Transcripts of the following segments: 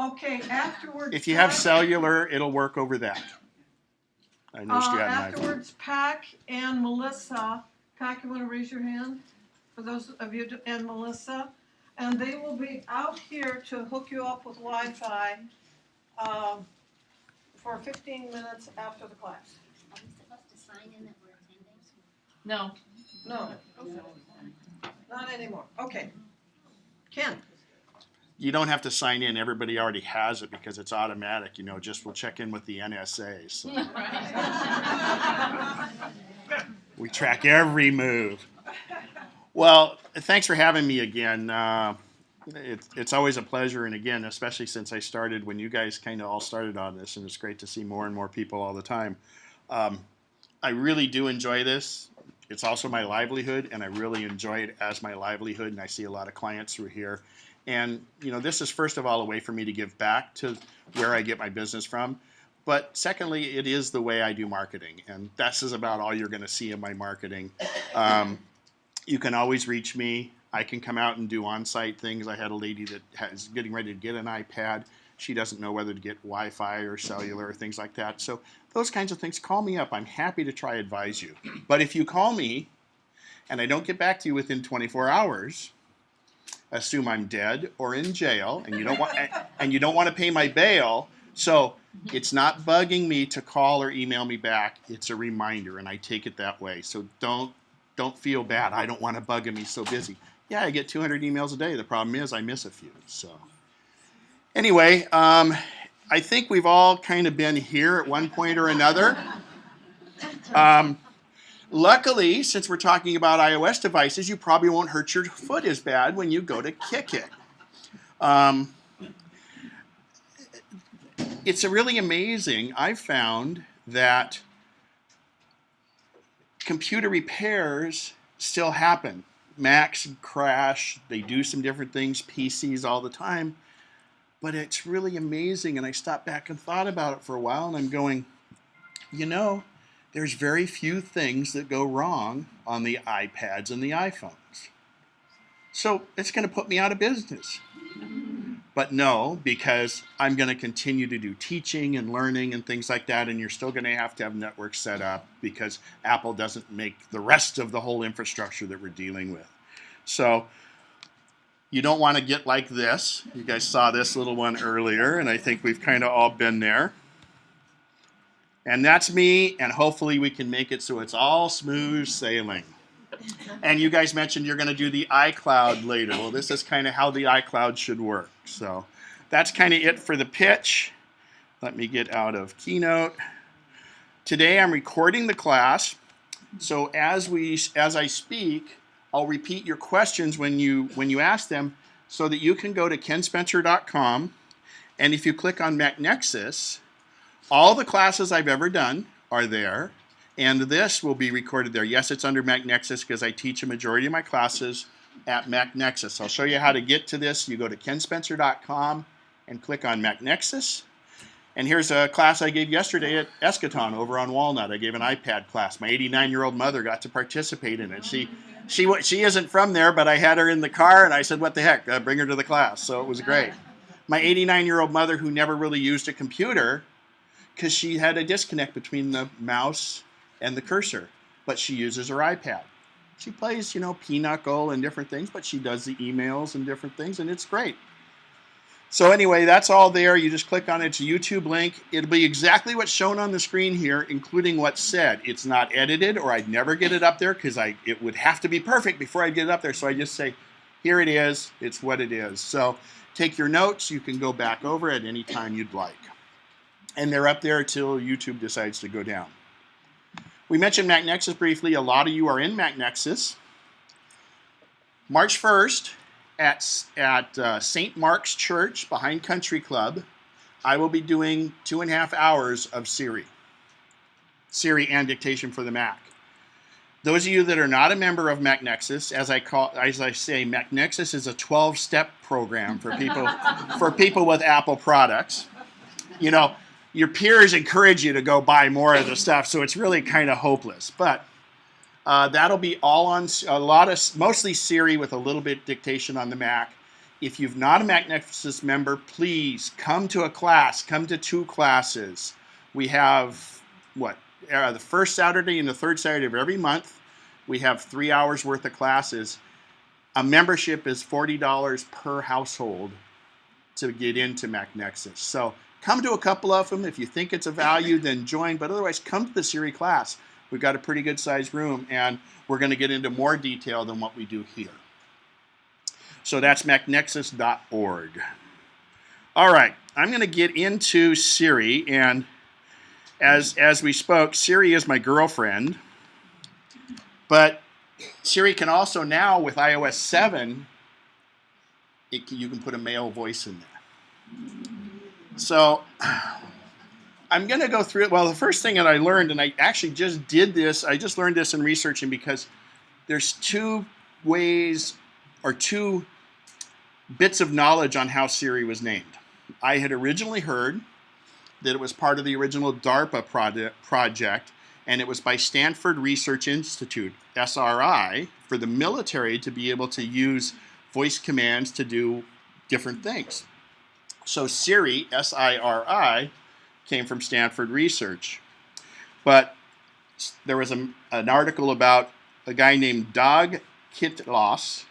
Okay, afterwards. If you have cellular, it'll work over that. I noticed you had an iPhone. Afterwards, Pac and Melissa. Pac, you want to raise your hand? For those of you, and Melissa. And they will be out here to hook you up with Wi-Fi for 15 minutes after the class. Are we supposed to sign in that we're attending? No. No, not anymore. Okay. Ken. You don't have to sign in. Everybody already has it because it's automatic. You know, just we'll check in with the NSA. So. We track every move. Well, thanks for having me again. It's always a pleasure, and again, especially since I started when you guys kind of all started on this, and it's great to see more and more people all the time. I really do enjoy this. It's also my livelihood, and I really enjoy it as my livelihood, and I see a lot of clients through here. And, you know, this is first of all a way for me to give back to where I get my business from. But secondly, it is the way I do marketing, and this is about all you're going to see in my marketing. You can always reach me. I can come out and do on-site things. I had a lady that is getting ready to get an iPad. She doesn't know whether to get Wi-Fi or cellular or things like that. So those kinds of things, call me up. I'm happy to try advise you. But if you call me and I don't get back to you within 24 hours, assume I'm dead or in jail, and you don't want to pay my bail. So it's not bugging me to call or email me back. It's a reminder, and I take it that way. So don't feel bad. I don't want to bug him. He's so busy. Yeah, I get 200 emails a day. The problem is I miss a few. So anyway, I think we've all kind of been here at one point or another. Luckily, since we're talking about iOS devices, you probably won't hurt your foot as bad when you go to kick it. It's really amazing. I've found that computer repairs still happen. Macs crash, they do some different things, PCs all the time, but it's really amazing. And I stopped back and thought about it for a while, and I'm going, you know, there's very few things that go wrong on the iPads and the iPhones. So it's going to put me out of business. But no, because I'm going to continue to do teaching and learning and things like that, and you're still going to have networks set up because Apple doesn't make the rest of the whole infrastructure that we're dealing with. So you don't want to get like this. You guys saw this little one earlier, and I think we've kind of all been there. And that's me, and hopefully we can make it so it's all smooth sailing. And you guys mentioned you're going to do the iCloud later. Well, this is kind of how the iCloud should work. So that's kind of it for the pitch. Let me get out of Keynote. Today I'm recording the class. So as I speak, I'll repeat your questions when you ask them so that you can go to kenspencer.com. And if you click on MacNexus, all the classes I've ever done are there. And this will be recorded there. Yes, it's under MacNexus because I teach a majority of my classes at MacNexus. I'll show you how to get to this. You go to kenspencer.com and click on MacNexus. And here's a class I gave yesterday at Eschaton over on Walnut. I gave an iPad class. My 89-year-old mother got to participate in it. She isn't from there, but I had her in the car, and I said, what the heck, bring her to the class. So it was great. My 89-year-old mother who never really used a computer because she had a disconnect between the mouse and the cursor, but she uses her iPad. She plays, Pinochle and different things, but she does the emails and different things, and it's great. So anyway, that's all there. You just click on it. It's a YouTube link. It'll be exactly what's shown on the screen here, including what's said. It's not edited, or I'd never get it up there because it would have to be perfect before I get it up there. So I just say, here it is. It's what it is. So take your notes. You can go back over at any time you'd like. And they're up there till YouTube decides to go down. We mentioned MacNexus briefly. A lot of you are in MacNexus. March 1st at St. Mark's Church behind Country Club, I will be doing 2.5 hours of Siri and dictation for the Mac. Those of you that are not a member of MacNexus, as I say, MacNexus is a 12-step program for people with Apple products. Your peers encourage you to go buy more of the stuff, so it's really kind of hopeless. But that'll be all on mostly Siri with a little bit dictation on the Mac. If you've not a MacNexus member, please come to a class, come to 2 classes. We have, the first Saturday and the third Saturday of every month, we have 3 hours worth of classes. A membership is $40 per household to get into MacNexus. So come to a couple of them. If you think it's a value, then join. But otherwise, come to the Siri class. We've got a pretty good sized room, and we're going to get into more detail than what we do here. So that's macnexus.org. All right, I'm going to get into Siri, and as we spoke, Siri is my girlfriend, but Siri can also now, with iOS 7, you can put a male voice in there. So I'm going to go through it. Well, the first thing that I learned, and I actually just did this, I just learned this in researching because there's 2 ways or 2 bits of knowledge on how Siri was named. I had originally heard that it was part of the original DARPA project, and it was by Stanford Research Institute, SRI, for the military to be able to use voice commands to do different things. So Siri, S-I-R-I, came from Stanford Research. But there was an article about a guy named Dag Kitlos,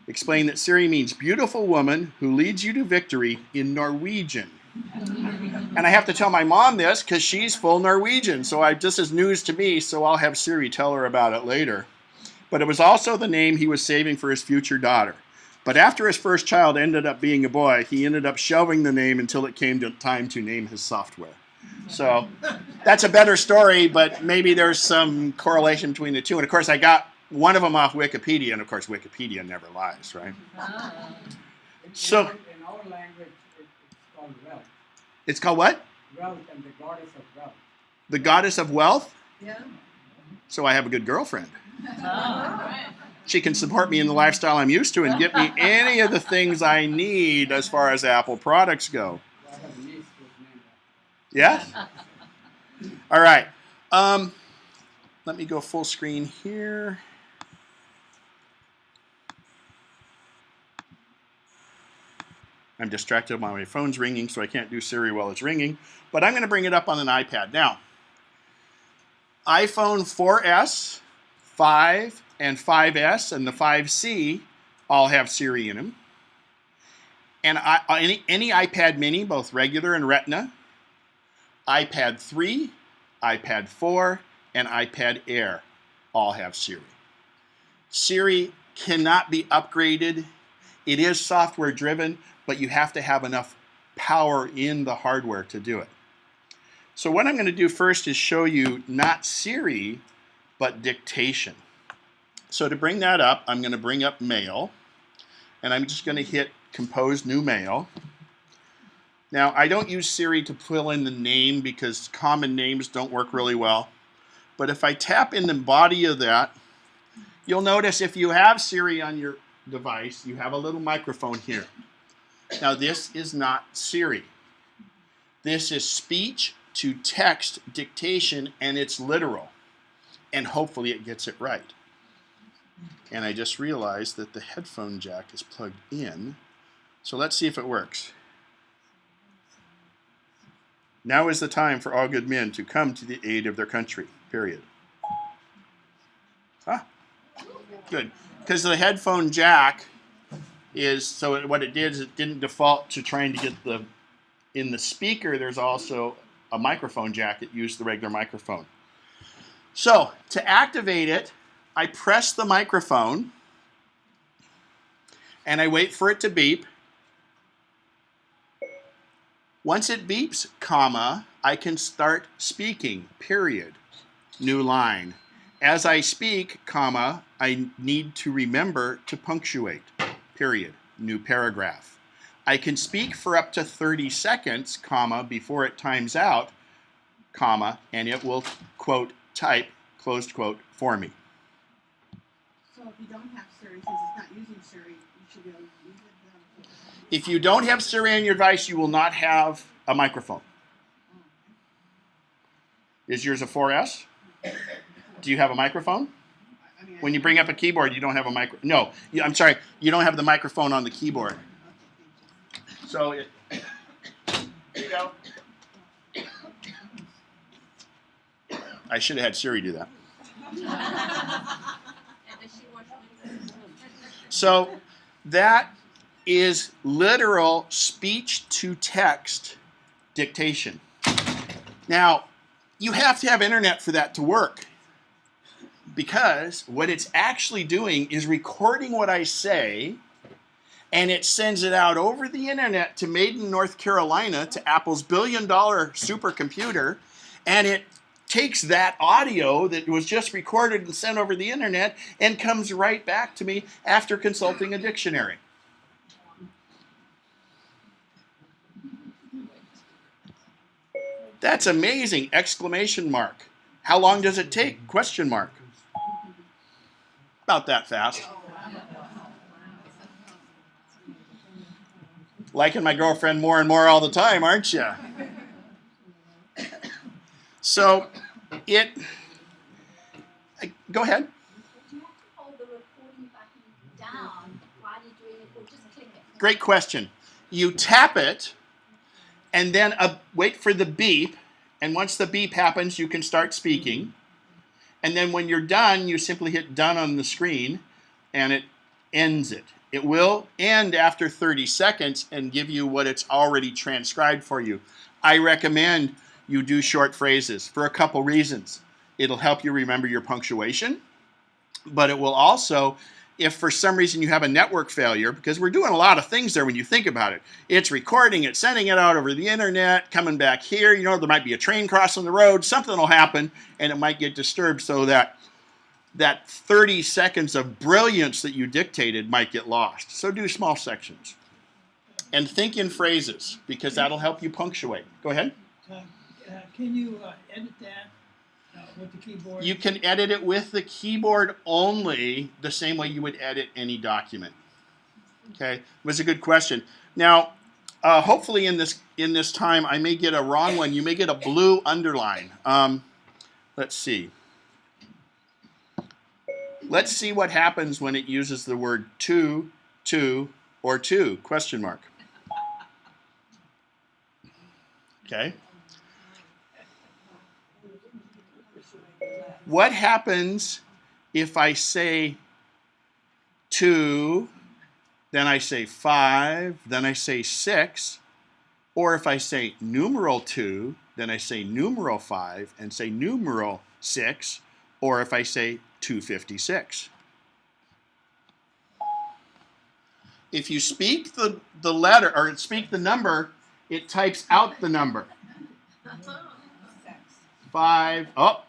explained that Siri means beautiful woman who leads you to victory in Norwegian. And I have to tell my mom this because she's full Norwegian, so this is news to me, so I'll have Siri tell her about it later. But it was also the name he was saving for his future daughter. But after his first child ended up being a boy, he ended up shelving the name until it came to time to name his software. So that's a better story, but maybe there's some correlation between the 2. And of course, I got one of them off Wikipedia, and of course, Wikipedia never lies, right? So, in our language, it's called wealth. It's called what? Wealth and the goddess of wealth. The goddess of wealth? Yeah. So I have a good girlfriend. She can support me in the lifestyle I'm used to and get me any of the things I need as far as Apple products go. I have a niece who's named that. Yes? All right. Let me go full screen here. I'm distracted while my phone's ringing, so I can't do Siri while it's ringing. But I'm going to bring it up on an iPad. Now, iPhone 4S, 5, and 5S, and the 5C all have Siri in them. And any iPad mini, both regular and Retina, iPad 3, iPad 4, and iPad Air all have Siri. Siri cannot be upgraded. It is software driven, but you have to have enough power in the hardware to do it. So what I'm going to do first is show you not Siri, but dictation. So to bring that up, I'm going to bring up Mail, and I'm just going to hit Compose New Mail. Now, I don't use Siri to fill in the name because common names don't work really well. But if I tap in the body of that, you'll notice if you have Siri on your device, you have a little microphone here. Now, this is not Siri. This is speech to text dictation, and it's literal. And hopefully it gets it right. And I just realized that the headphone jack is plugged in. So let's see if it works. Now is the time for all good men to come to the aid of their country, period. Ah, good. Because the headphone jack is, so what it did is it didn't default to trying to get in the speaker, there's also a microphone jack that used the regular microphone. So to activate it, I press the microphone and I wait for it to beep. Once it beeps, comma, I can start speaking, period. New line. As I speak, comma, I need to remember to punctuate, period. New paragraph. I can speak for up to 30 seconds, comma, before it times out, comma, and it will, quote, type, closed quote, for me. So if you don't have Siri, since it's not using Siri, you should be able to use it. If you don't have Siri on your device, you will not have a microphone. Is yours a 4S? Do you have a microphone? I mean, When you bring up a keyboard, you don't have a micro. No, I'm sorry, you don't have the microphone on the keyboard. So here you go. I should have had Siri do that. So that is literal speech-to-text dictation. Now, you have to have internet for that to work, because what it's actually doing is recording what I say, and it sends it out over the internet to Maiden, North Carolina, to Apple's billion-dollar supercomputer, and it takes that audio that was just recorded and sent over the internet and comes right back to me after consulting a dictionary. That's amazing! Exclamation mark. How long does it take? Question mark. About that fast. Liking my girlfriend more and more all the time, aren't you? So, go ahead. Do you have to hold the recording button down while you're doing it, or just click it? Great question. You tap it, and then wait for the beep, and once the beep happens, you can start speaking. And then when you're done, you simply hit done on the screen, and it ends it. It will end after 30 seconds and give you what it's already transcribed for you. I recommend you do short phrases for a couple reasons. It'll help you remember your punctuation, but it will also, if for some reason you have a network failure, because we're doing a lot of things there when you think about it. It's recording, it's sending it out over the internet, coming back here, you know, there might be a train crossing the road, something will happen, and it might get disturbed, so that 30 seconds of brilliance that you dictated might get lost. So do small sections. And think in phrases, because that'll help you punctuate. Go ahead. Can you edit that with the keyboard? You can edit it with the keyboard only, the same way you would edit any document. Okay, it was a good question. Now, hopefully in this time, I may get a wrong one. You may get a blue underline. Let's see. Let's see what happens when it uses the word to, or to, question mark. Okay. What happens if I say 2, then I say 5, then I say 6, or if I say numeral 2, then I say numeral 5 and say numeral 6, or if I say 256. If you speak the letter, or speak the number, it types out the number. 5, oh.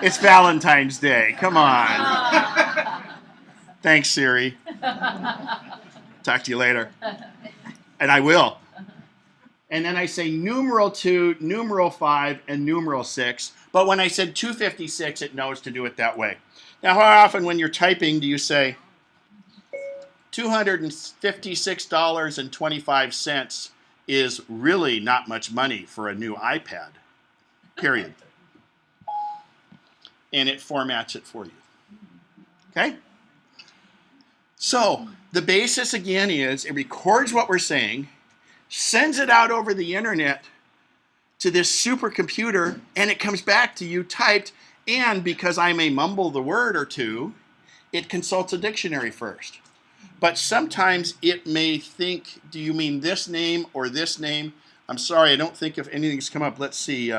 It's Valentine's Day, come on. Thanks, Siri. Talk to you later. And I will. And then I say numeral 2, numeral 5, and numeral 6. But when I said 256, it knows to do it that way. Now, how often when you're typing do you say $256.25 is really not much money for a new iPad, period. And it formats it for you. Okay? So, the basis again is it records what we're saying, sends it out over the internet to this supercomputer, and it comes back to you typed, and because I may mumble the word or two, it consults a dictionary first. But sometimes it may think, do you mean this name or this name? I'm sorry, I don't think if anything's come up. Let's see.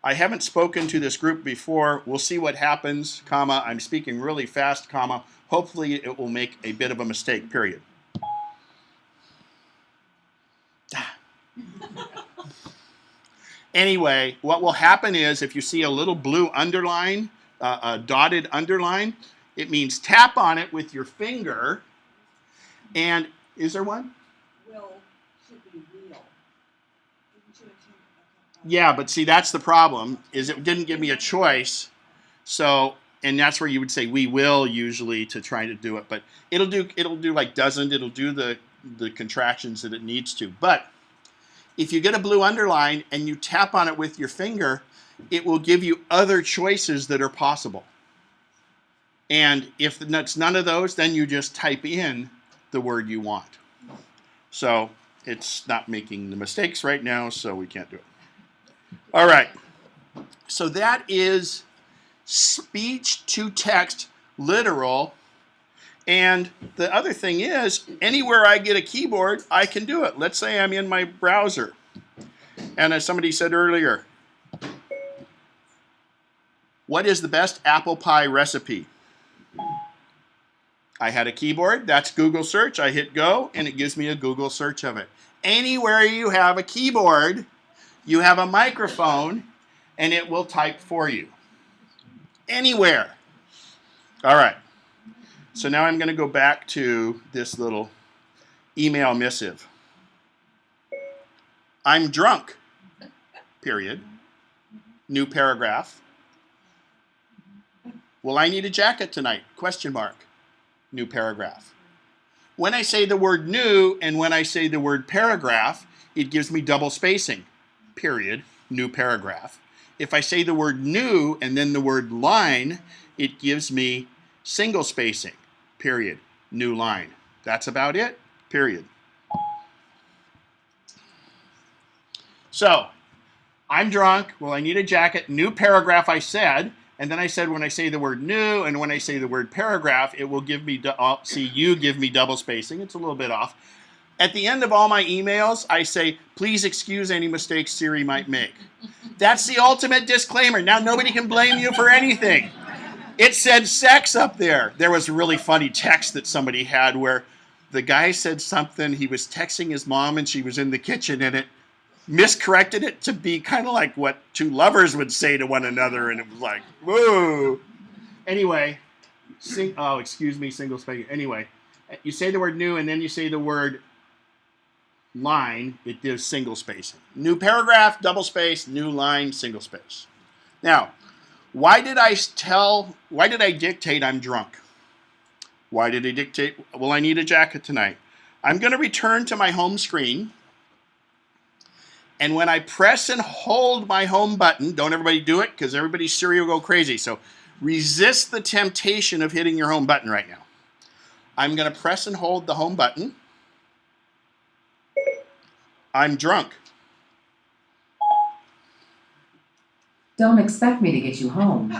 I haven't spoken to this group before. We'll see what happens, comma. I'm speaking really fast, comma. Hopefully it will make a bit of a mistake, period. Anyway, what will happen is if you see a little blue underline, a dotted underline, it means tap on it with your finger. And is there one? Will should be real. Didn't you attend? Yeah, but see, that's the problem, is it didn't give me a choice. So, and that's where you would say we will usually to try to do it. But it'll do like doesn't, it'll do the contractions that it needs to. But if you get a blue underline and you tap on it with your finger, it will give you other choices that are possible. And if it's none of those, then you just type in the word you want. So it's not making the mistakes right now, so we can't do it. All right. So that is speech to text literal. And the other thing is, anywhere I get a keyboard, I can do it. Let's say I'm in my browser. And as somebody said earlier, what is the best apple pie recipe? I had a keyboard, that's Google search. I hit go, and it gives me a Google search of it. Anywhere you have a keyboard, you have a microphone, and it will type for you. Anywhere. All right. So now I'm going to go back to this little email missive. I'm drunk, period. New paragraph. Will I need a jacket tonight? Question mark. New paragraph. When I say the word new and when I say the word paragraph, it gives me double spacing, period, new paragraph. If I say the word new and then the word line, it gives me single spacing, period, new line. That's about it, period. So, I'm drunk, well, I need a jacket, new paragraph I said, and then I said when I say the word new and when I say the word paragraph, it will give me, see, you give me double spacing. It's a little bit off. At the end of all my emails, I say, please excuse any mistakes Siri might make. That's the ultimate disclaimer. Now nobody can blame you for anything. It said sex up there. There was a really funny text that somebody had where the guy said something, he was texting his mom and she was in the kitchen and it miscorrected it to be kind of like what two lovers would say to one another, and it was like, whoa. Anyway, excuse me, single spacing. Anyway, you say the word new and then you say the word line, it does single spacing. New paragraph, double space, new line, single space. Now, why did I dictate I'm drunk? Why did I dictate, well, I need a jacket tonight? I'm going to return to my home screen. And when I press and hold my home button, don't everybody do it because everybody's Siri will go crazy. So resist the temptation of hitting your home button right now. I'm going to press and hold the home button. I'm drunk. Don't expect me to get you home.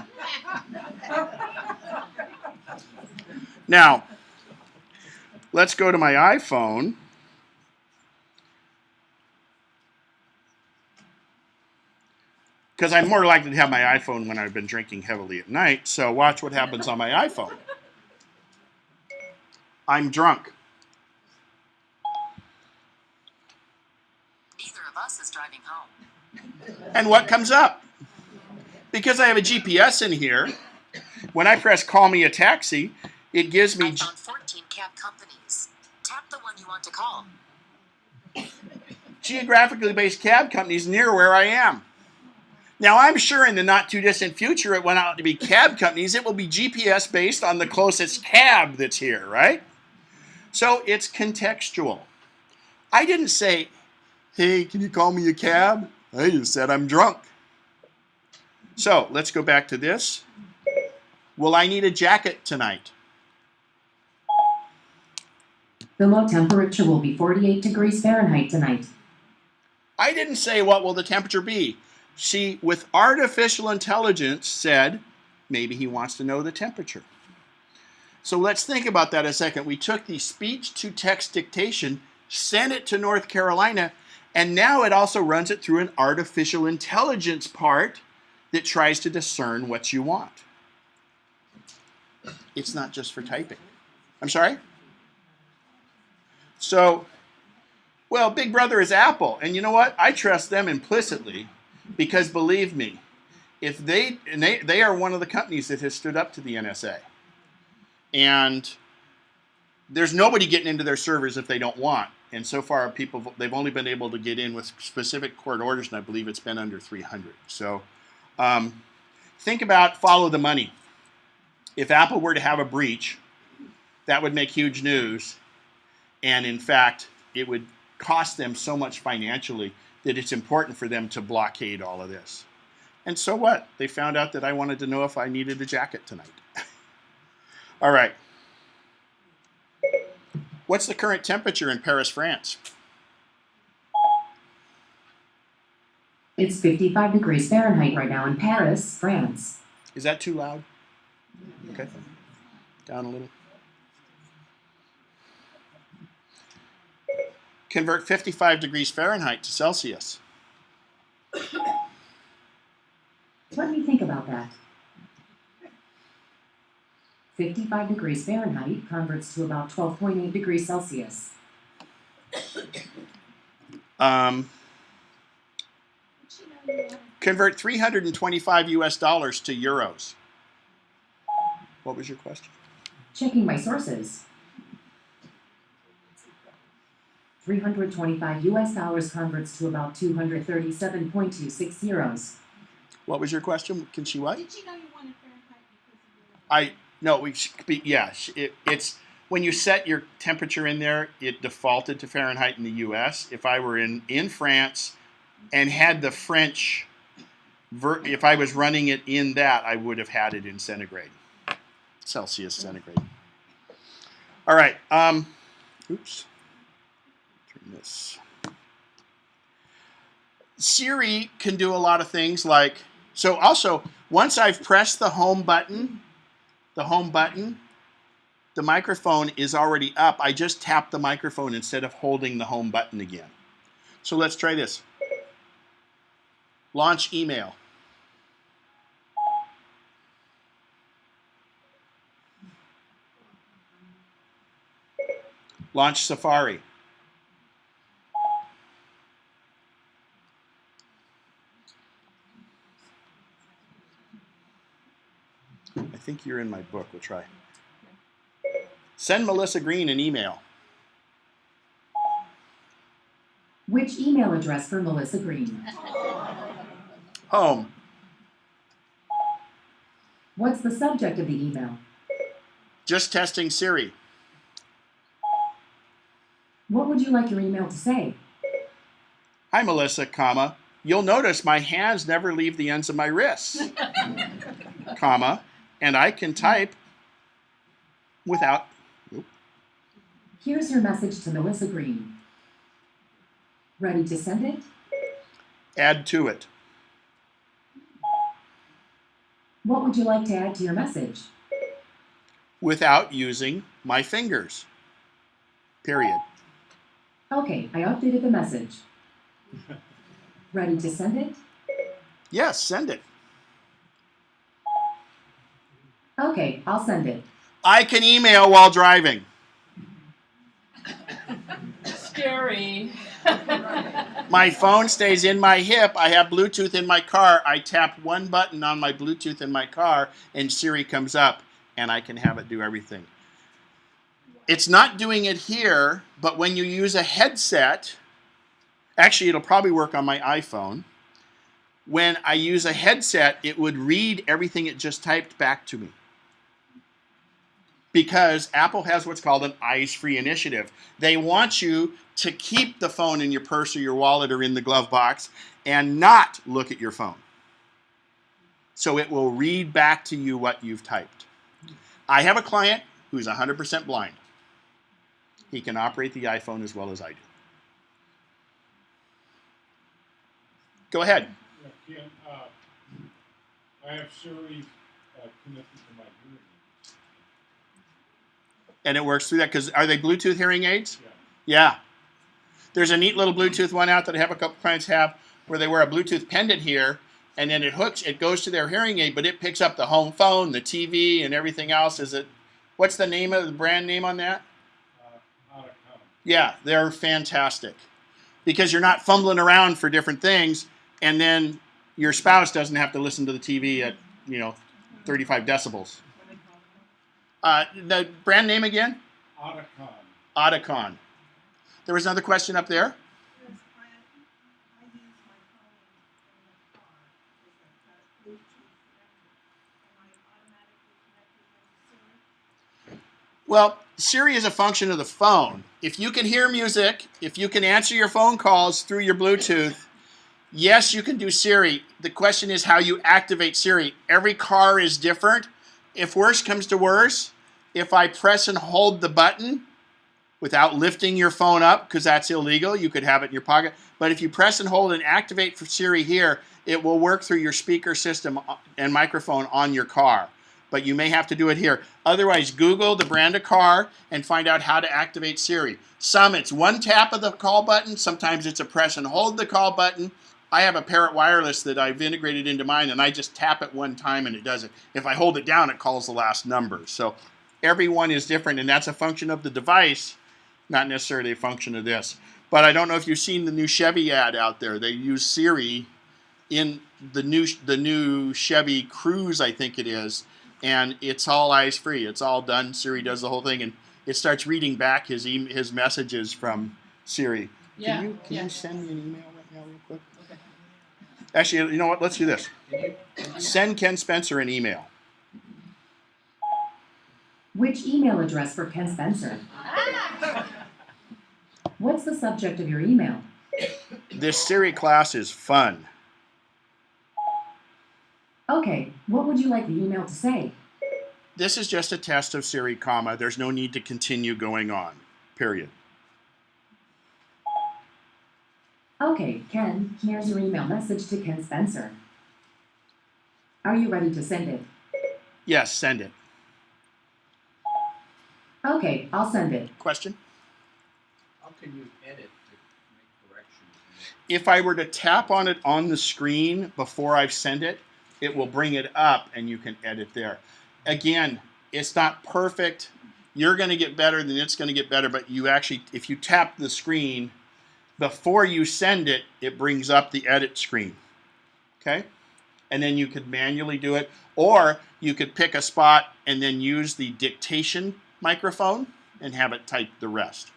Now, let's go to my iPhone. Because I'm more likely to have my iPhone when I've been drinking heavily at night. So watch what happens on my iPhone. I'm drunk. Neither of us is driving home. And what comes up? Because I have a GPS in here, when I press call me a taxi, it gives me... I found 14 cab companies. Tap the one you want to call. geographically based cab companies near where I am. Now, I'm sure in the not-too-distant future, it went out to be cab companies. It will be GPS based on the closest cab that's here, right? So it's contextual. I didn't say, hey, can you call me a cab? I just said I'm drunk. So let's go back to this. Will I need a jacket tonight? The low temperature will be 48 degrees Fahrenheit tonight. I didn't say what will the temperature be. She, with artificial intelligence, said maybe he wants to know the temperature. So let's think about that a second. We took the speech-to-text dictation, sent it to North Carolina, and now it also runs it through an artificial intelligence part that tries to discern what you want. It's not just for typing. I'm sorry? So, well, Big Brother is Apple, and you know what? I trust them implicitly. Because believe me, if they are one of the companies that has stood up to the NSA. And there's nobody getting into their servers if they don't want. And so far, they've only been able to get in with specific court orders, and I believe it's been under 300. So think about follow the money. If Apple were to have a breach, that would make huge news. And in fact, it would cost them so much financially that it's important for them to blockade all of this. And so what? They found out that I wanted to know if I needed a jacket tonight. All right. What's the current temperature in Paris, France? It's 55 degrees Fahrenheit right now in Paris, France. Is that too loud? Okay. Down a little. Convert 55 degrees Fahrenheit to Celsius. Let me think about that. 55 degrees Fahrenheit converts to about 12.8 degrees Celsius. Convert 325 US dollars to euros. What was your question? Checking my sources. 325 US dollars converts to about 237.26 euros. What was your question? Can she what? Did you know you wanted Fahrenheit because of the... It's when you set your temperature in there, it defaulted to Fahrenheit in the US. If I were in France and had the French, if I was running it in that, I would have had it in centigrade, Celsius centigrade. All right. Oops. Turn this. Siri can do a lot of things like, so also, once I've pressed the home button, the microphone is already up. I just tap the microphone instead of holding the home button again. So let's try this. Launch email. Launch Safari. I think you're in my book. We'll try. Send Melissa Green an email. Which email address for Melissa Green? Home. What's the subject of the email? Just testing Siri. What would you like your email to say? Hi, Melissa, comma. You'll notice my hands never leave the ends of my wrists, comma, and I can type without. Here's your message to Melissa Green. Ready to send it? Add to it. What would you like to add to your message? Without using my fingers. Period. Okay, I updated the message. Ready to send it? Yes, send it. Okay, I'll send it. I can email while driving. Scary. My phone stays in my hip. I have Bluetooth in my car. I tap one button on my Bluetooth in my car and Siri comes up and I can have it do everything. It's not doing it here, but when you use a headset, actually it'll probably work on my iPhone. When I use a headset, it would read everything it just typed back to me. Because Apple has what's called an eyes-free initiative. They want you to keep the phone in your purse or your wallet or in the glove box and not look at your phone. So it will read back to you what you've typed. I have a client who's 100% blind. He can operate the iPhone as well as I do. Go ahead. Yeah, Ken, I have Siri connected to my hearing aids. And it works through that because are they Bluetooth hearing aids? Yeah. Yeah. There's a neat little Bluetooth one out that I have a couple clients have where they wear a Bluetooth pendant here and then it hooks, it goes to their hearing aid, but it picks up the home phone, the TV, and everything else. What's the name of the brand name on that? Yeah, they're fantastic because you're not fumbling around for different things and then your spouse doesn't have to listen to the TV at, 35 decibels. The brand name again? Otacon. Otacon. There was another question up there. Yes, I use my phone in the car with a Bluetooth connector. Am I automatically connected to Siri? Well, Siri is a function of the phone. If you can hear music, if you can answer your phone calls through your Bluetooth, yes, you can do Siri. The question is how you activate Siri. Every car is different. If worse comes to worse, if I press and hold the button without lifting your phone up, because that's illegal, you could have it in your pocket. But if you press and hold and activate for Siri here, it will work through your speaker system and microphone on your car. But you may have to do it here. Otherwise, Google the brand of car and find out how to activate Siri. Some it's one tap of the call button. Sometimes it's a press and hold the call button. I have a Parrot Wireless that I've integrated into mine, and I just tap it one time and it does it. If I hold it down, it calls the last number. So every one is different, and that's a function of the device, not necessarily a function of this. But I don't know if you've seen the new Chevy ad out there. They use Siri in the new Chevy Cruze, I think it is, and it's all eyes free. It's all done. Siri does the whole thing, and it starts reading back his messages from Siri. Yeah. Can yeah. you send me an email right now, real quick? Okay. Actually, you know what? Let's do this. Send Ken Spencer an email. Which email address for Ken Spencer? What's the subject of your email? This Siri class is fun. Okay, what would you like the email to say? This is just a test of Siri, comma. There's no need to continue going on. Period. Okay, Ken, here's your email message to Ken Spencer. Are you ready to send it? Yes, send it. Okay, I'll send it. Question? How can you edit to make corrections? If I were to tap on it on the screen before I've sent it, it will bring it up and you can edit there. Again, it's not perfect. You're going to get better, then it's going to get better, but you actually, if you tap the screen before you send it, it brings up the edit screen. Okay? And then you could manually do it, or you could pick a spot and then use the dictation microphone and have it type the rest.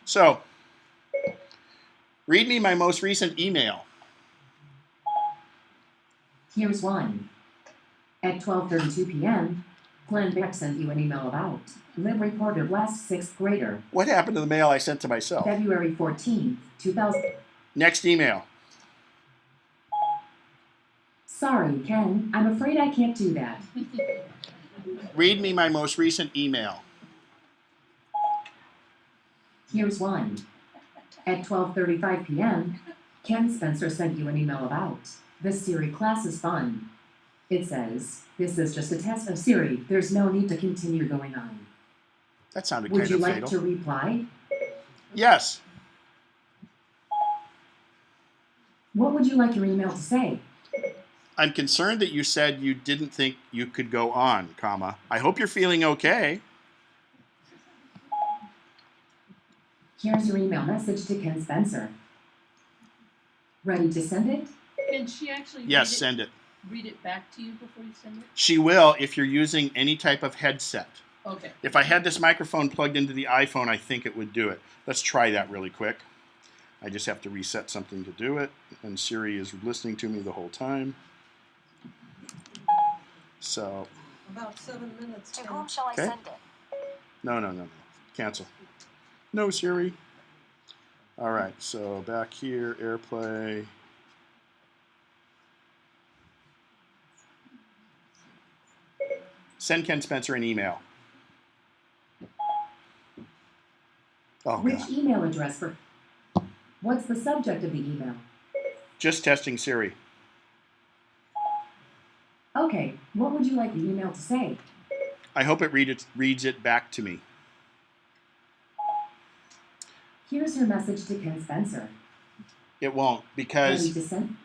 So, read me my most recent email. Here's one. At 12:32 p.m., Glenn Beck sent you an email about Lib reported last 6th grader, What happened to the mail I sent to myself? February 14th, 2000. Next email. Sorry, Ken, I'm afraid I can't do that. Read me my most recent email. Here's one. At 12:35 p.m., Ken Spencer sent you an email about this Siri class is fun. It says, this is just a test of Siri. There's no need to continue going on. That sounded Would kind you of like fatal. to reply? Yes. What would you like your email to say? I'm concerned that you said you didn't think you could go on, comma. I hope you're feeling okay. Here's your email message to Ken Spencer. Ready to send it? Can she actually Yes, send it. read it back to you before you send it? She will if you're using any type of headset. Okay. If I had this microphone plugged into the iPhone, I think it would do it. Let's try that really quick. I just have to reset something to do it, and Siri is listening to me the whole time. So, About 7 minutes. To Ken. whom shall I Okay. send it? no. Cancel. No, Siri. All right, so back here, AirPlay. Send Ken Spencer an email. Oh, Which God. email address for... What's the subject of the email? Just testing Siri. Okay, what would you like the email to say? I hope it reads it back to me. Here's your message to Ken Spencer. It won't Ready to send?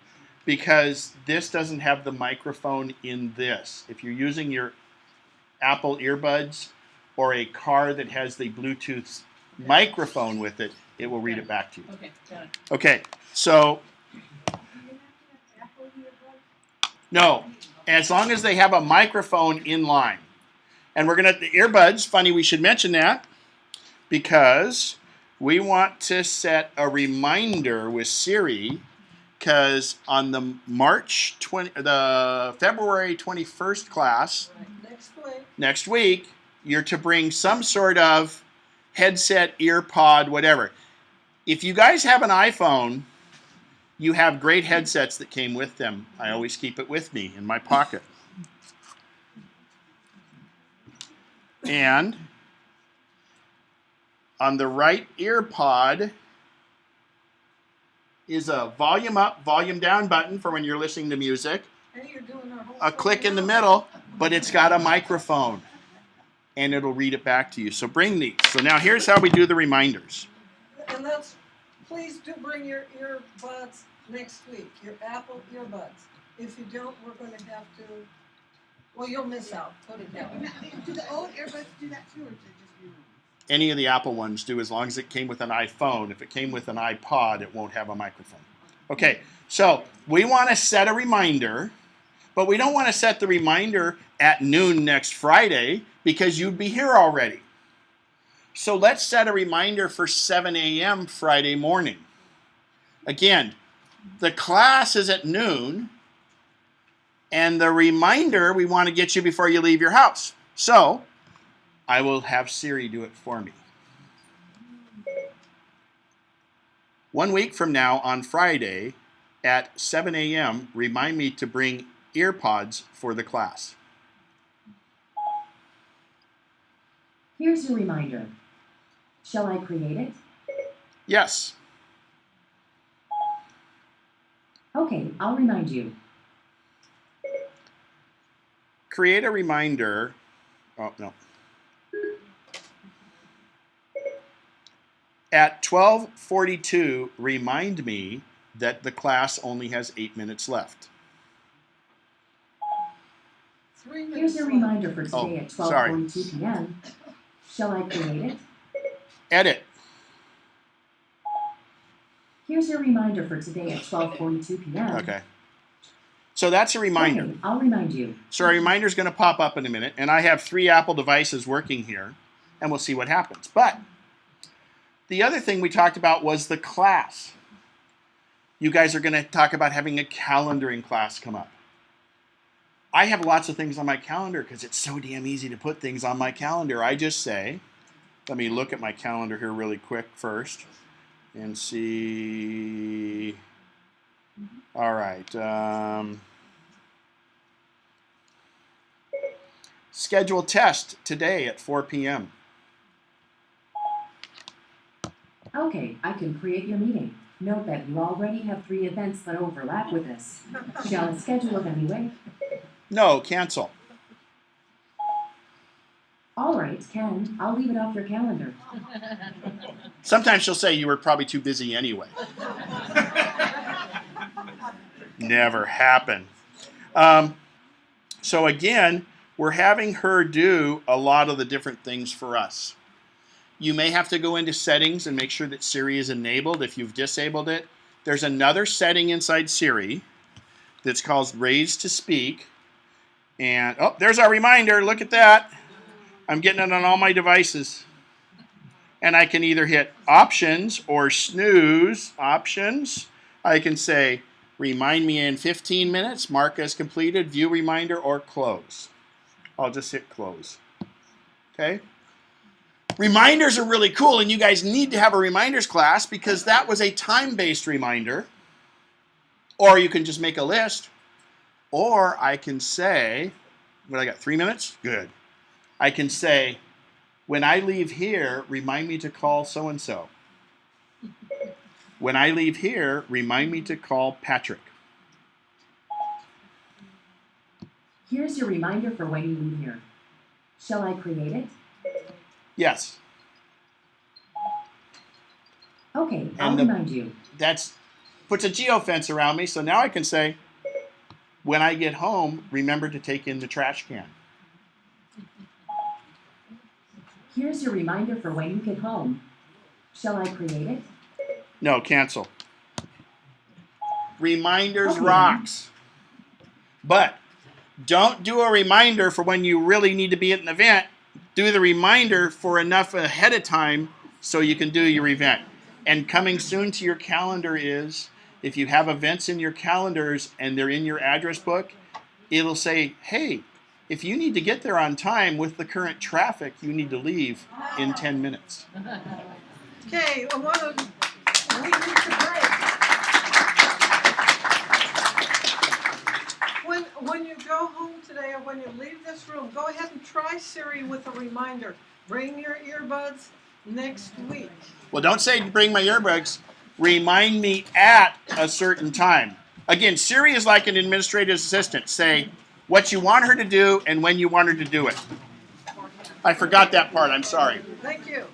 because this doesn't have the microphone in this. If you're using your Apple earbuds or a car that has the Bluetooth microphone with it, it will read it back to you. Okay, got it. Okay, so no, as long as they have a microphone in line. And we're going to, the earbuds, funny we should mention that, because we want to set a reminder with Siri, because on the the February 21st class, next week, you're to bring some sort of headset, ear pod, whatever. If you guys have an iPhone, you have great headsets that came with them. I always keep it with me in my pocket. And on the right ear pod is a volume up, volume down button for when you're listening to music. Hey, you're doing our whole A thing click in the now. middle, but it's got a microphone. And it'll read it back to you. So bring these. So now here's how we do the reminders. And that's, please do bring your earbuds next week, your Apple earbuds. If you don't, we're gonna have to, well, you'll miss out, put it that way. Do the old earbuds do that too, or is it just new ones? Any of the Apple ones do, as long as it came with an iPhone. If it came with an iPod, it won't have a microphone. Okay, so we want to set a reminder, but we don't want to set the reminder at noon next Friday because you'd be here already. So let's set a reminder for 7 a.m. Friday morning. Again, the class is at noon, and the reminder we want to get you before you leave your house. So I will have Siri do it for me. 1 week from now on Friday at 7 a.m., remind me to bring earpods for the class. Here's your reminder. Shall I create it? Yes. Okay, I'll remind you. Create a reminder. Oh, no. At 12:42, remind me that the class only has 8 minutes left. 3 minutes Here's your left. reminder for today at sorry. 12:42 p.m. Shall I create it? Edit. Here's your reminder for today at 12:42 p.m. Okay. So that's a reminder. Okay, I'll remind you. So our reminder is going to pop up in a minute, and I have 3 Apple devices working here, and we'll see what happens. But the other thing we talked about was the class. You guys are going to talk about having a calendaring class come up. I have lots of things on my calendar because it's so damn easy to put things on my calendar. I just say, let me look at my calendar here really quick first and see. All right. Schedule test today at 4 p.m. Okay, I can create your meeting. Note that you already have 3 events that overlap with this. Shall I schedule it anyway? No, cancel. All right, Ken, I'll leave it off your calendar. Sometimes she'll say you were probably too busy anyway. Never happened. So again, we're having her do a lot of the different things for us. You may have to go into settings and make sure that Siri is enabled. If you've disabled it, there's another setting inside Siri that's called Raise to Speak. And, oh, there's our reminder. Look at that. I'm getting it on all my devices. And I can either hit Options or Snooze. Options. I can say, remind me in 15 minutes, mark as completed, view reminder, or close. I'll just hit close. Okay? Reminders are really cool, and you guys need to have a reminders class because that was a time-based reminder. Or you can just make a list. Or I can say, what I got, 3 minutes? Good. I can say, when I leave here, remind me to call so-and-so. When I leave here, remind me to call Patrick. Here's your reminder for when you leave here. Shall I create it? Yes. Okay, I'll And remind you. That's puts a geofence around me, so now I can say, when I get home, remember to take in the trash can. Here's your reminder for when you get home. Shall I create it? No, cancel. Reminders Okay. rocks. But don't do a reminder for when you really need to be at an event. Do the reminder for enough ahead of time so you can do your event. And coming soon to your calendar is, if you have events in your calendars and they're in your address book, it'll say, hey, if you need to get there on time with the current traffic, you need to leave in 10 minutes. Okay, we need to break. When you go home today or when you leave this room, go ahead and try Siri with a reminder. Bring your earbuds next week. Well, don't say bring my earbuds. Remind me at a certain time. Again, Siri is like an administrative assistant. Say what you want her to do and when you want her to do it. I forgot that part. I'm sorry. Thank you.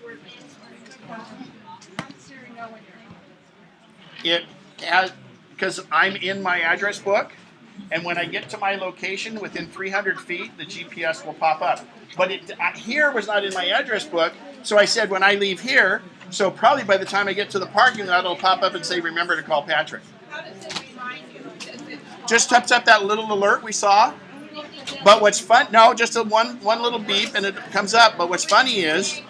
It has, because I'm in my address book, and when I get to my location within 300 feet, the GPS will pop up. But it here was not in my address book, so I said when I leave here, so probably by the time I get to the parking lot, it'll pop up and say, remember to call Patrick. How does it remind you? Just taps up that little alert we saw. But what's fun? No, just a one little beep and it comes up. But what's funny is,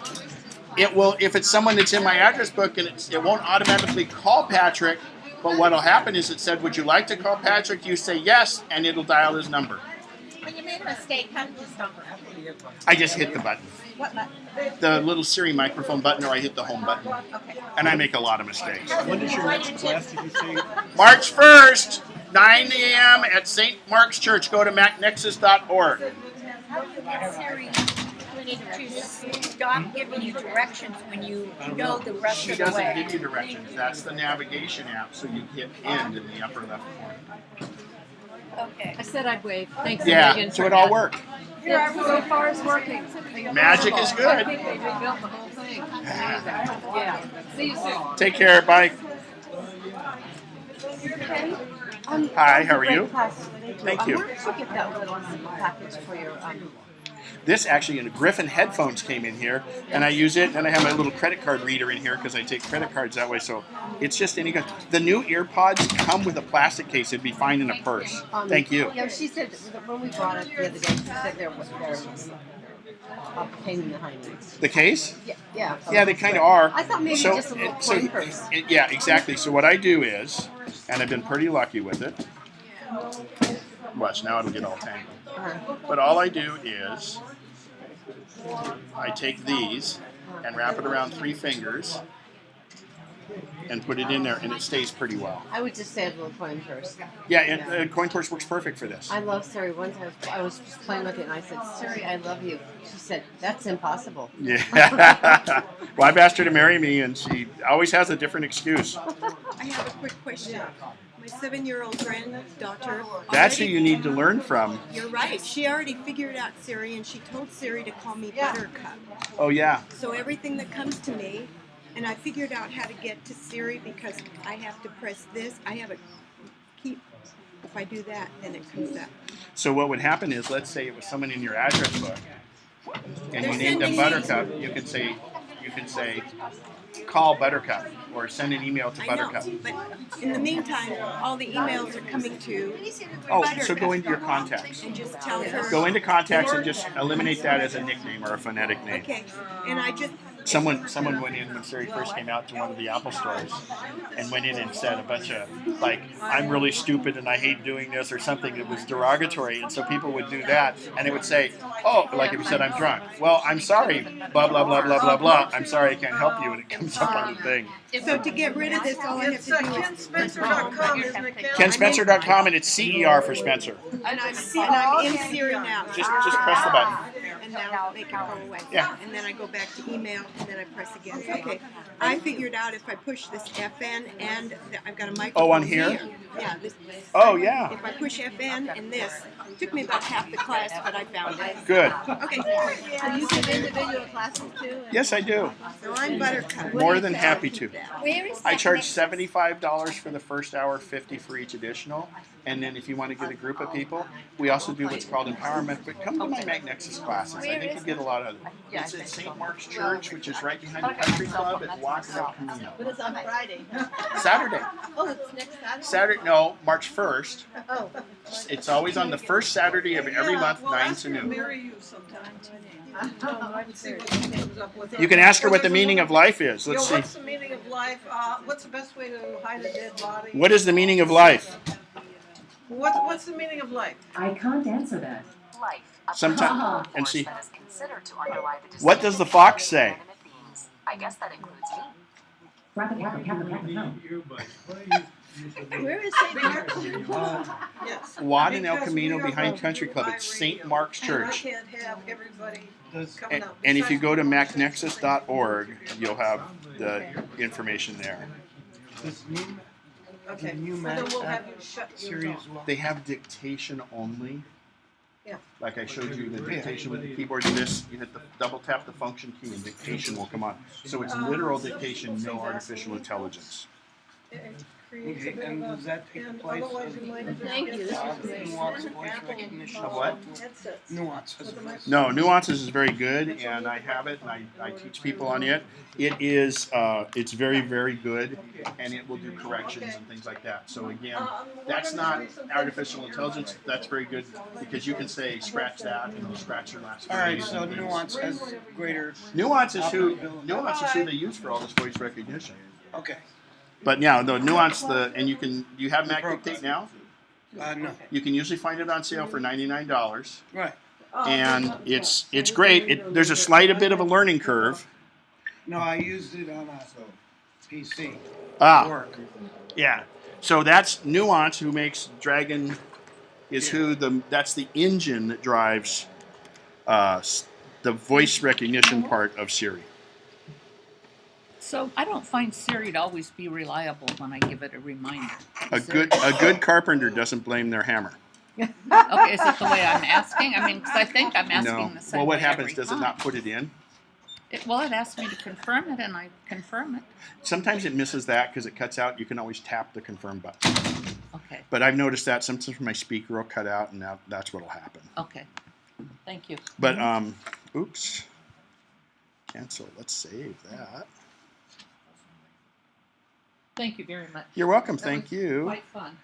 it will, if it's someone that's in my address book, and it won't automatically call Patrick. But what'll happen is it said, would you like to call Patrick? You say yes, and it'll dial his number. When you made a mistake, how did you stop it? I just hit the button. What button? The little Siri microphone button, or I hit the home button. Okay. And I make a lot of mistakes. When is your next class, did you say? March 1st, 9 a.m. at St. Mark's Church. Go to macnexus.org. How do you get Siri to stop giving you directions when you know the rest She of the doesn't way? give you directions. That's the navigation app, so you hit end in the upper left corner. Okay. I said I'd wave. Thanks, Yeah, Megan. so it all worked. So far it's working. Magic is I good. think they rebuilt the whole thing. Yeah. See you soon. Take care. Bye. Hi, how are you? Thank you. Where did you get that little package for your This actually, and Griffin headphones came in here, and I use it, and I have my little credit card reader in here because I take credit cards that way. So it's just any good. The new earpods come with a plastic case. It'd be fine in a purse. Thank you. Yeah, she said that when we bought it the other day, she said there was a pain in the hiney. The case? Yeah. Yeah, they kind of are. I thought maybe So- just a little so- coin purse. Yeah, exactly. So what I do is, and I've been pretty lucky with it. Watch, now it'll get all tangled. But all I do is, I take these and wrap it around 3 fingers and put it in there, and it stays pretty well. I would just say a little coin purse. Yeah, and a coin purse works perfect for this. I love Siri. Once I was just playing with it and I said, Siri, I love you. She said, that's impossible. Yeah. Well, I've asked her to marry me, and she always has a different excuse. I have a quick question. My 7-year-old granddaughter. That's who already- you need to learn from. You're right. She already figured out Siri, and she told Siri to call me Buttercup. Oh, yeah. So everything that comes to me, and I figured out how to get to Siri because I have to press this. I have a key. If I do that, then it comes up. So what would happen is, let's say it was someone in your address book, and you They're named them sending Buttercup. You could say, call Buttercup, or send an email to I know, Buttercup. but in the meantime, all the emails are coming to Oh, Buttercup. so go into your contacts. And just tell her. Go into contacts and just eliminate that as a nickname or a phonetic name. Okay, and I just. Someone went in when Siri first came out to one of the Apple stores and went in and said a bunch of, like, I'm really stupid and I hate doing this or something that was derogatory. And so people would do that and it would say, oh, like if you said, I'm drunk. Well, I'm sorry, blah, blah, blah, blah, blah, blah. I'm sorry, I can't help you. And it comes up on the thing. So to get rid of this, all I have It's to do is KenSpencer.com, isn't it, Ken? KenSpencer.com, and it's CER for Spencer. and I'm in Siri now. Just press the button. And now make it go away. Yeah. And then I go back to email, and then I press again. Okay. I figured out if I push this FN and I've got a microphone. Oh, on here? Yeah. This, Oh, yeah. If I push FN and this, it took me about half the class, but I found it. Good. Okay. So you give individual classes too? Yes, I do. So I'm Buttercup. More than happy to. Where is I that charge next- $75 for the first hour, $50 for each additional. And then if you want to get a group of people, we also do what's called empowerment. But come to my MagNexus classes. I think you get a lot of it. It's at St. Mark's Church, which is right behind the country club at Walker Camino. But it's on Friday. Saturday. Oh, it's next Saturday? Saturday, no, March 1st. Oh. It's always on the first Saturday of every month, Well, 9 ask to her to noon. marry you sometime. See what she comes up with. You can ask her what the meaning of life is. Yeah, Let's what's see. the meaning of life? What's the best way to hide a dead body? What is the meaning of life? What's the meaning of life? I can't answer that. Life. Sometime, and see. That is considered to underlie the What does the fox say? inanimate beings. I guess that includes me. Rapid, rapid, rapid, rapid, no. Earbuds. What are you Where is it? Yes. Watt and El Because Camino we are behind on Country Club. Blue It's Eye St. Radio, Mark's and I Church. can't have everybody Does- coming out. And if you go to Besides the macnexus.org, you'll have the information there. Does new, Okay, new so Mac then we'll have have you shut yours Siri off. as well? They have dictation only. Yeah. Like I showed you, the dictation with the keyboard. This, you hit the double tap the function key, and dictation will come on. So it's literal dictation, no artificial intelligence. It creates a Okay, bit and of does a, that take the and place otherwise of you might just Thank you, get this some is great. nuance voice Apple, recognition? Of what? headsets. Nuance has With a the voice. No, Nuances is very good, and I have it, and I teach people on it. It is, it's very, very good, and it will do corrections and things like that. So again, that's not artificial intelligence. That's very good because you can say scratch that, and it'll scratch your last. All right, phrase so and things. nuance has greater. Nuance is who they use for all this voice recognition. Okay. But yeah, the Nuance, and do you have Mac Dictate now? No. You can usually find it on sale for $99. Right. And it's great. There's a slight bit of a learning curve. No, I used it on a PC. Work. Yeah. So that's Nuance, who makes Dragon, is that's the engine that drives the voice recognition part of Siri. So I don't find Siri to always be reliable when I give it a reminder. A good carpenter doesn't blame their hammer. Okay, is it the way I'm asking? I mean, because I think I'm asking the same Well, what way happens? every Does it time. not put it in? It asks me to confirm it, and I confirm it. Sometimes it misses that because it cuts out. You can always tap the confirm button. Okay. But I've noticed that sometimes my speaker will cut out, and that's what'll happen. Okay. Thank you. But oops, cancel. Let's save that. Thank you very much. You're welcome. That Thank was you. Quite fun.